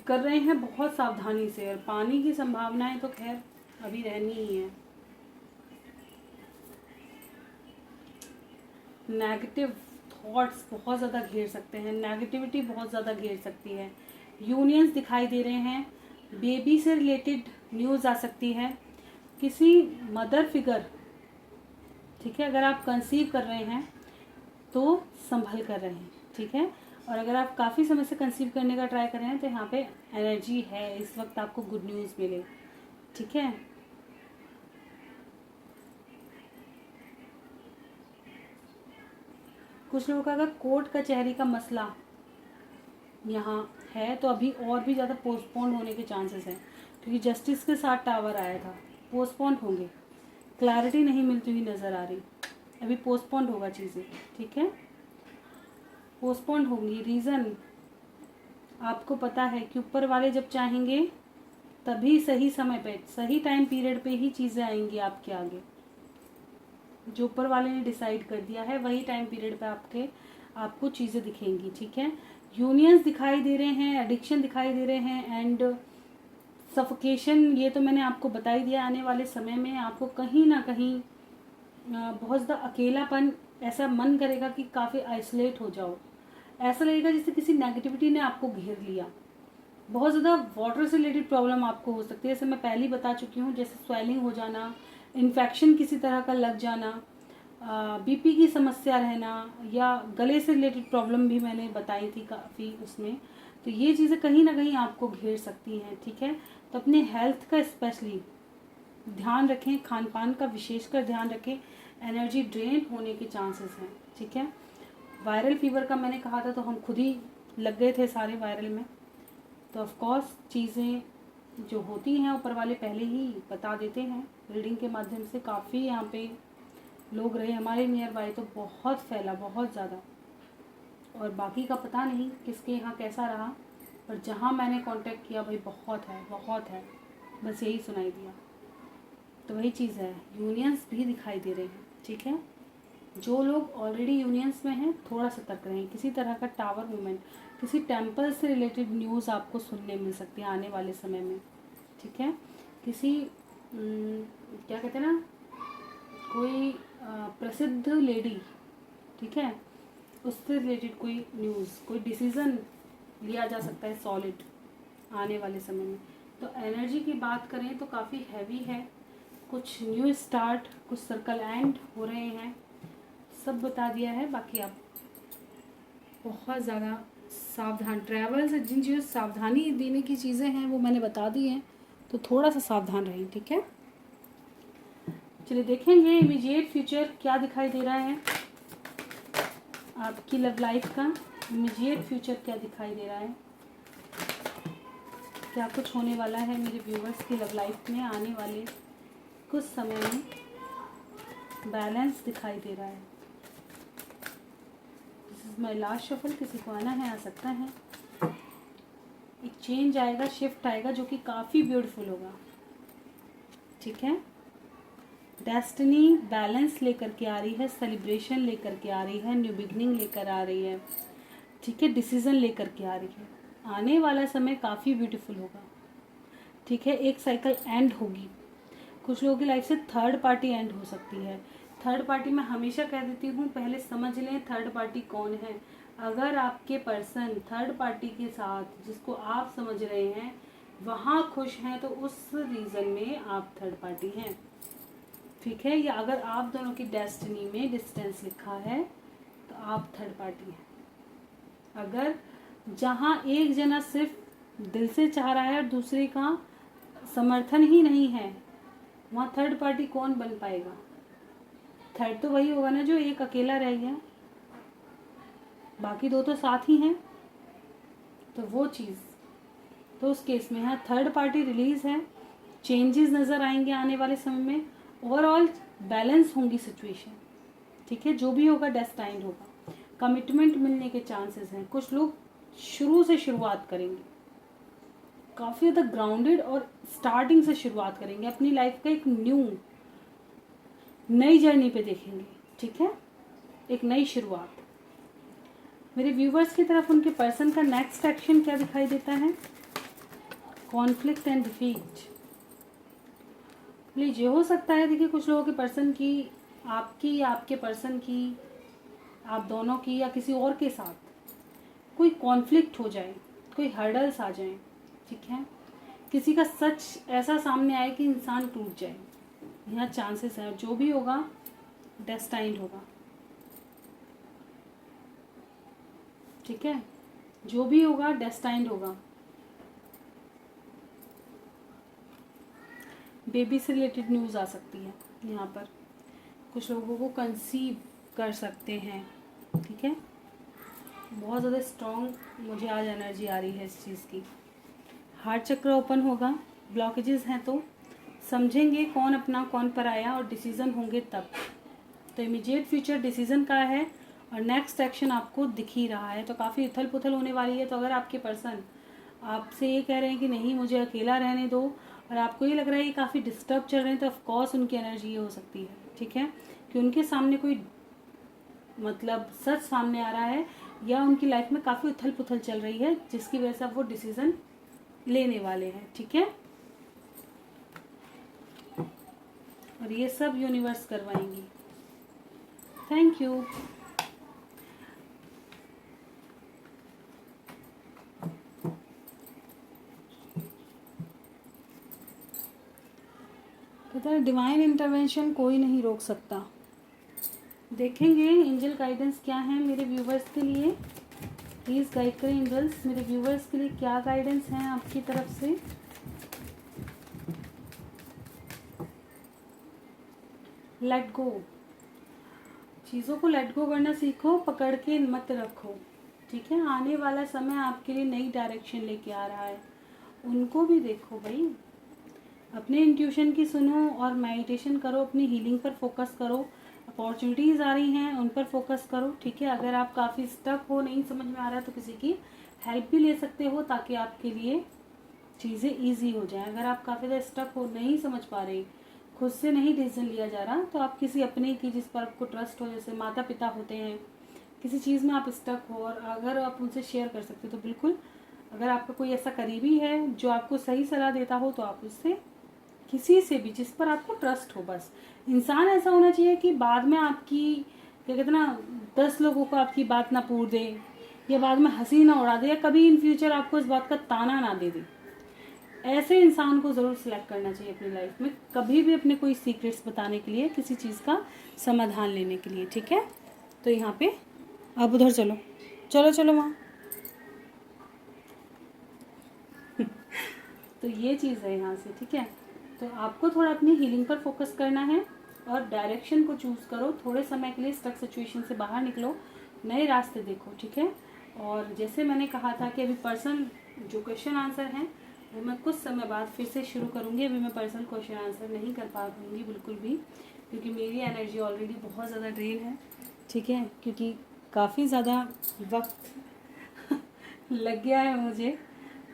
Speaker 1: कर रहे हैं बहुत सावधानी से, और पानी की संभावनाएं तो खैर अभी रहनी ही है। नेगेटिव थॉट्स बहुत ज़्यादा घेर सकते हैं, नेगेटिविटी बहुत ज़्यादा घेर सकती है। यूनियंस दिखाई दे रहे हैं, बेबी से रिलेटेड न्यूज़ आ सकती है, किसी मदर फिगर। ठीक है, अगर आप कंसीव कर रहे हैं तो संभल कर रहे हैं। ठीक है, और अगर आप काफ़ी समय से कंसीव करने का ट्राई कर रहे हैं तो यहाँ पे एनर्जी है इस वक्त आपको गुड न्यूज़ मिले। ठीक है, कुछ लोगों का अगर कोर्ट कचहरी का मसला यहाँ है तो अभी और भी ज़्यादा पोस्टपोन होने के चांसेस हैं, क्योंकि जस्टिस के साथ टावर आया था। पोस्टपोन होंगे, क्लैरिटी नहीं मिलती हुई नज़र आ रही, अभी पोस्टपोन होगा चीज़ें। ठीक है, पोस्टपोन होंगी। रीज़न आपको पता है कि ऊपर वाले जब चाहेंगे तभी सही समय पे, सही टाइम पीरियड पे ही चीज़ें आएंगी आपके आगे। जो ऊपर वाले ने डिसाइड कर दिया है वही टाइम पीरियड पे आपको चीज़ें दिखेंगी। ठीक है, यूनियंस दिखाई दे रहे हैं, एडिक्शन दिखाई दे रहे हैं, एंड सफोकेशन। ये तो मैंने आपको बता ही दिया, आने वाले समय में आपको कहीं ना कहीं बहुत ज़्यादा अकेलापन, ऐसा मन करेगा कि काफ़ी आइसोलेट हो जाओ। ऐसा लगेगा जैसे किसी नेगेटिविटी ने आपको घेर लिया। बहुत ज़्यादा वाटर से रिलेटेड प्रॉब्लम आपको हो सकती है, जैसे मैं पहले ही बता चुकी हूँ, जैसे स्वेलिंग हो जाना, इन्फेक्शन किसी तरह का लग जाना, बीपी की समस्या रहना, या गले से रिलेटेड प्रॉब्लम भी मैंने बताई थी काफ़ी उसमें। तो ये चीज़ें कहीं ना कहीं आपको घेर सकती हैं। ठीक है, तो अपने हेल्थ का स्पेशली ध्यान रखें, खान पान का विशेषकर ध्यान रखें, एनर्जी ड्रेन होने के चांसेस हैं। ठीक है, वायरल फीवर का मैंने कहा था तो हम खुद ही लग गए थे सारे वायरल में, तो ऑफ कोर्स चीज़ें जो होती हैं ऊपर वाले पहले ही बता देते हैं रीडिंग के माध्यम से। काफ़ी यहाँ पे लोग रहे हमारे नियर बाय, तो बहुत फैला, बहुत ज़्यादा, और बाकी का पता नहीं किसके यहाँ कैसा रहा, पर जहाँ मैंने कांटेक्ट किया भाई बहुत है, बहुत है, बस यही सुनाई दिया। तो वही चीज़ है, यूनियंस भी दिखाई दे रहे हैं। ठीक है, जो लोग ऑलरेडी यूनियंस में हैं थोड़ा सतर्क रहें। किसी तरह का टावर मूवमेंट, किसी टेम्पल से रिलेटेड न्यूज़ आपको सुनने मिल सकती है आने वाले समय में। ठीक है, किसी क्या कहते हैं ना, कोई प्रसिद्ध लेडी, ठीक है, उससे रिलेटेड कोई न्यूज़, कोई डिसीज़न लिया जा सकता है सॉलिड आने वाले समय में। तो एनर्जी की बात करें तो काफ़ी हैवी है, कुछ न्यू स्टार्ट, कुछ सर्कल एंड हो रहे हैं, सब बता दिया है। बाकी आप बहुत ज़्यादा सावधान, ट्रैवल से जिन चीज़ों सावधानी देने की चीज़ें हैं वो मैंने बता दी हैं, तो थोड़ा सा सावधान रहें। ठीक है, चलिए देखेंगे इमीडिएट फ्यूचर क्या दिखाई दे रहा है आपकी लव लाइफ का। इमीडिएट फ्यूचर क्या दिखाई दे रहा है, क्या कुछ होने वाला है मेरे व्यूवर्स की लव लाइफ में आने वाले कुछ समय में। बैलेंस दिखाई दे रहा है। This is my last shuffle. किसी को आना है, आ सकता है। एक चेंज आएगा, शिफ्ट आएगा जो कि काफ़ी ब्यूटीफुल होगा। ठीक है, डेस्टिनी बैलेंस लेकर के आ रही है, सेलिब्रेशन लेकर के आ रही है, न्यू बिगनिंग लेकर आ रही है। ठीक है, डिसीजन लेकर के आ रही है। आने वाला समय काफ़ी ब्यूटीफुल होगा। ठीक है, एक साइकिल एंड होगी। कुछ लोगों की लाइफ से थर्ड पार्टी एंड हो सकती है। थर्ड पार्टी मैं हमेशा कह देती हूँ, पहले समझ लें थर्ड पार्टी कौन है। अगर आपके पर्सन थर्ड पार्टी के साथ, जिसको आप समझ रहे हैं, वहाँ खुश हैं, तो उस रीज़न में आप थर्ड पार्टी हैं। ठीक है, या अगर आप दोनों की डेस्टिनी में डिस्टेंस लिखा है तो आप थर्ड पार्टी हैं। अगर जहाँ एक जना सिर्फ दिल से चाह रहा है और दूसरे का समर्थन ही नहीं है, वहाँ थर्ड पार्टी कौन बन पाएगा। थर्ड तो वही होगा ना जो एक अकेला रह गया, बाकी दो तो साथ ही हैं। तो वो चीज़, तो उस केस में यहाँ थर्ड पार्टी रिलीज है। चेंजेस नज़र आएंगे आने वाले समय में। ओवरऑल बैलेंस होंगी सिचुएशन। ठीक है, जो भी होगा डेस्टाइंड होगा। कमिटमेंट मिलने के चांसेस हैं। कुछ लोग शुरू से शुरुआत करेंगे, काफ़ी ज़्यादा ग्राउंडेड और स्टार्टिंग से शुरुआत करेंगे। अपनी लाइफ का एक नई जर्नी पे देखेंगे। ठीक है, एक नई शुरुआत। मेरे व्यूवर्स की तरफ उनके पर्सन का नेक्स्ट एक्शन क्या दिखाई देता है। Conflict and defeat. प्लीज ये हो सकता है, देखिए कुछ लोगों के पर्सन की, आपकी या आपके पर्सन की, आप दोनों की या किसी और के साथ कोई कॉन्फ्लिक्ट हो जाए, कोई हर्डल्स आ जाए। ठीक है, किसी का सच ऐसा सामने आए कि इंसान टूट जाए, यहाँ चांसेस है। और जो भी होगा डेस्टाइंड होगा। ठीक है, जो भी होगा डेस्टाइंड होगा। बेबी से रिलेटेड न्यूज़ आ सकती है यहाँ पर। कुछ लोगों को कंसीव कर सकते हैं। ठीक है, बहुत ज़्यादा स्ट्रॉन्ग मुझे आज एनर्जी आ रही है इस चीज़ की। हार्ट चक्र ओपन होगा। ब्लॉकेजेस हैं तो समझेंगे कौन अपना कौन पराया, और डिसीज़न होंगे तब। तो इमीडिएट फ्यूचर डिसीज़न का है और नेक्स्ट एक्शन आपको दिख ही रहा है। तो काफ़ी उथल पुथल होने वाली है। तो अगर आपके पर्सन आपसे ये कह रहे हैं कि नहीं मुझे अकेला रहने दो, और आपको ये लग रहा है कि काफ़ी डिस्टर्ब चल रहे हैं, तो ऑफकोर्स उनकी एनर्जी ये हो सकती है। ठीक है, कि उनके सामने कोई मतलब सच सामने आ रहा है, या उनकी लाइफ में काफ़ी उथल पुथल चल रही है, जिसकी वजह से आप वो डिसीज़न लेने वाले हैं। ठीक है, और ये सब यूनिवर्स करवाएंगी। Thank you. कहता है डिवाइन इंटरवेंशन कोई नहीं रोक सकता। देखेंगे एंजल गाइडेंस क्या है मेरे व्यूवर्स के लिए। प्लीज़ गाइड करें एंजल्स, मेरे व्यूवर्स के लिए क्या गाइडेंस है आपकी तरफ से। Let go. चीज़ों को लेट गो करना सीखो, पकड़ के मत रखो। ठीक है, आने वाला समय आपके लिए नई डायरेक्शन लेके आ रहा है। उनको भी देखो भाई, अपने इंट्यूशन की सुनो और मेडिटेशन करो, अपनी हीलिंग पर फोकस करो। अपॉर्चुनिटीज़ आ रही हैं, उन पर फोकस करो। ठीक है, अगर आप काफ़ी स्टक हो, नहीं समझ में आ रहा है, तो किसी की हेल्प भी ले सकते हो, ताकि आपके लिए चीज़ें ईजी हो जाएं। अगर आप काफ़ी ज़्यादा स्टक हो, नहीं समझ पा रहे, खुद से नहीं डिसीजन लिया जा रहा, तो आप किसी अपने की, जिस पर आपको ट्रस्ट हो, जैसे माता पिता होते हैं, किसी चीज़ में आप स्टक हो और अगर आप उनसे शेयर कर सकते हो तो बिल्कुल। अगर आपका कोई ऐसा करीबी है जो आपको सही सलाह देता हो, तो आप उससे, किसी से भी जिस पर आपको ट्रस्ट हो। बस इंसान ऐसा होना चाहिए कि बाद में आपकी, क्या कहते ना, 10 लोगों को आपकी बात ना पूर दे, या बाद में हंसी ना उड़ा दे, या कभी इन फ्यूचर आपको इस बात का ताना ना दे दे। ऐसे इंसान को ज़रूर सिलेक्ट करना चाहिए अपनी लाइफ में, कभी भी अपने कोई सीक्रेट्स बताने के लिए, किसी चीज़ का समाधान लेने के लिए। ठीक है, तो यहाँ पे आप उधर चलो, चलो चलो वहाँ। तो ये चीज़ है यहाँ से। ठीक है, तो आपको थोड़ा अपनी हीलिंग पर फोकस करना है और डायरेक्शन को चूज़ करो। थोड़े समय के लिए स्टक सिचुएशन से बाहर निकलो, नए रास्ते देखो। ठीक है, और जैसे मैंने कहा था कि अभी पर्सनल जो क्वेश्चन आंसर हैं वो मैं कुछ समय बाद फिर से शुरू करूँगी। अभी मैं पर्सनल क्वेश्चन आंसर नहीं कर पाऊँगी बिल्कुल भी, क्योंकि मेरी एनर्जी ऑलरेडी बहुत ज़्यादा ड्रेन है, ठीक है, क्योंकि काफ़ी ज़्यादा वक्त लग गया है मुझे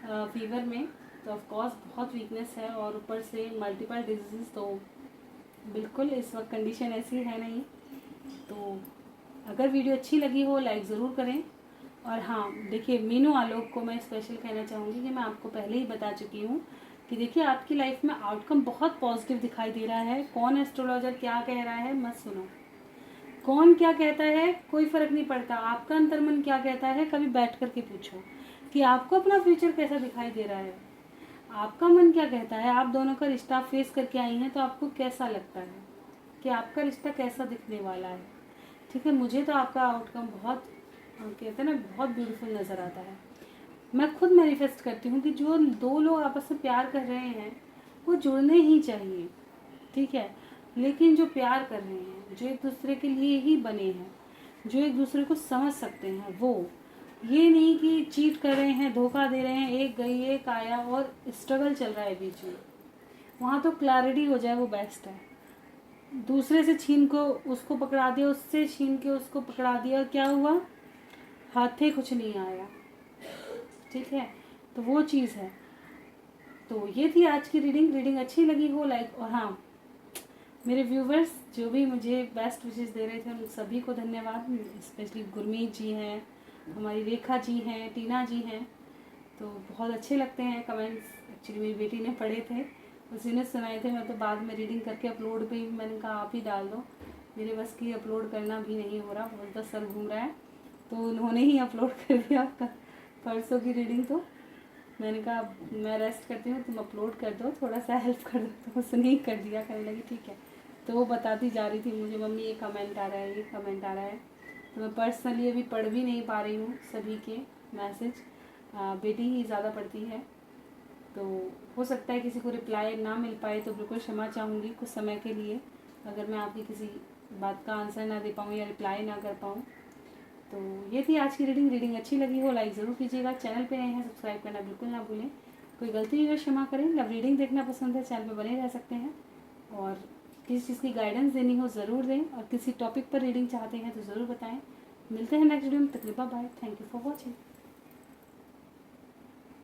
Speaker 1: फीवर में, तो ऑफ कोर्स बहुत वीकनेस है और ऊपर से मल्टीपल डिजीज़, तो बिल्कुल इस वक्त कंडीशन ऐसी है नहीं। तो अगर वीडियो अच्छी लगी हो लाइक ज़रूर करें। और हाँ देखिए, मीनू आलोक को मैं स्पेशल कहना चाहूँगी कि मैं आपको पहले ही बता चुकी हूँ कि देखिए आपकी लाइफ में आउटकम बहुत पॉजिटिव दिखाई दे रहा है। कौन एस्ट्रोलॉजर क्या कह रहा है मत सुनो, कौन क्या कहता है कोई फ़र्क नहीं पड़ता, आपका अंतर्मन क्या कहता है कभी बैठ कर के पूछो कि आपको अपना फ्यूचर कैसा दिखाई दे रहा है, आपका मन क्या कहता है। आप दोनों का रिश्ता फेस करके आई हैं तो आपको कैसा लगता है कि आपका रिश्ता कैसा दिखने वाला है, ठीक है। मुझे तो आपका आउटकम बहुत कहते हैं ना बहुत ब्यूटीफुल नज़र आता है। मैं खुद मैनिफेस्ट करती हूँ कि जो दो लोग आपस में प्यार कर रहे हैं वो जुड़ने ही चाहिए, ठीक है। लेकिन जो प्यार कर रहे हैं, जो एक दूसरे के लिए ही बने हैं, जो एक दूसरे को समझ सकते हैं, वो ये नहीं कि चीट कर रहे हैं, धोखा दे रहे हैं, एक गई एक आया और स्ट्रगल चल रहा है बीच में, वहाँ तो क्लैरिटी हो जाए वो बेस्ट है। दूसरे से छीन को उसको पकड़ा दिया, उससे छीन के उसको पकड़ा दिया, क्या हुआ, हाथे कुछ नहीं आया, ठीक है। तो वो चीज़ है। तो ये थी आज की रीडिंग अच्छी लगी हो लाइक, और हाँ मेरे व्यूवर्स जो भी मुझे बेस्ट विशेस दे रहे थे उन सभी को धन्यवाद। स्पेशली गुरमीत जी हैं, हमारी रेखा जी हैं, टीना जी हैं, तो बहुत अच्छे लगते हैं कमेंट्स। एक्चुअली मेरी बेटी ने पढ़े थे, उसी ने सुनाए थे, मैं तो बाद में रीडिंग करके अपलोड पे मैंने कहा आप ही डाल दो, मेरे बस की अपलोड करना भी नहीं हो रहा, बहुत बस सर घूम रहा है, तो उन्होंने ही अपलोड कर दिया परसों की रीडिंग। तो मैंने कहा मैं रेस्ट करती हूँ, तुम अपलोड कर दो, थोड़ा सा हेल्प कर दो, तो उसने ही कर दिया, करने लगी ठीक है। तो वो बताती जा रही थी मुझे, मम्मी ये कमेंट आ रहा है, ये कमेंट आ रहा है। तो मैं पर्सनली अभी पढ़ भी नहीं पा रही हूँ सभी के मैसेज, बेटी ही ज़्यादा पढ़ती है, तो हो सकता है किसी को रिप्लाई ना मिल पाए, तो बिल्कुल क्षमा चाहूँगी कुछ समय के लिए अगर मैं आपकी किसी बात का आंसर ना दे पाऊँ या रिप्लाई ना कर पाऊँ। तो ये थी आज की रीडिंग अच्छी लगी हो लाइक ज़रूर कीजिएगा, चैनल पे नए हैं सब्सक्राइब करना बिल्कुल ना भूलें, कोई गलती हुई हो क्षमा करें। लव रीडिंग देखना पसंद है चैनल पे बने रह सकते हैं, और किसी चीज़ की गाइडेंस देनी हो ज़रूर दें, और किसी टॉपिक पर रीडिंग चाहते हैं तो ज़रूर बताएं। मिलते हैं नेक्स्ट वीडियो में, तकलीफा bye, thank you for watching.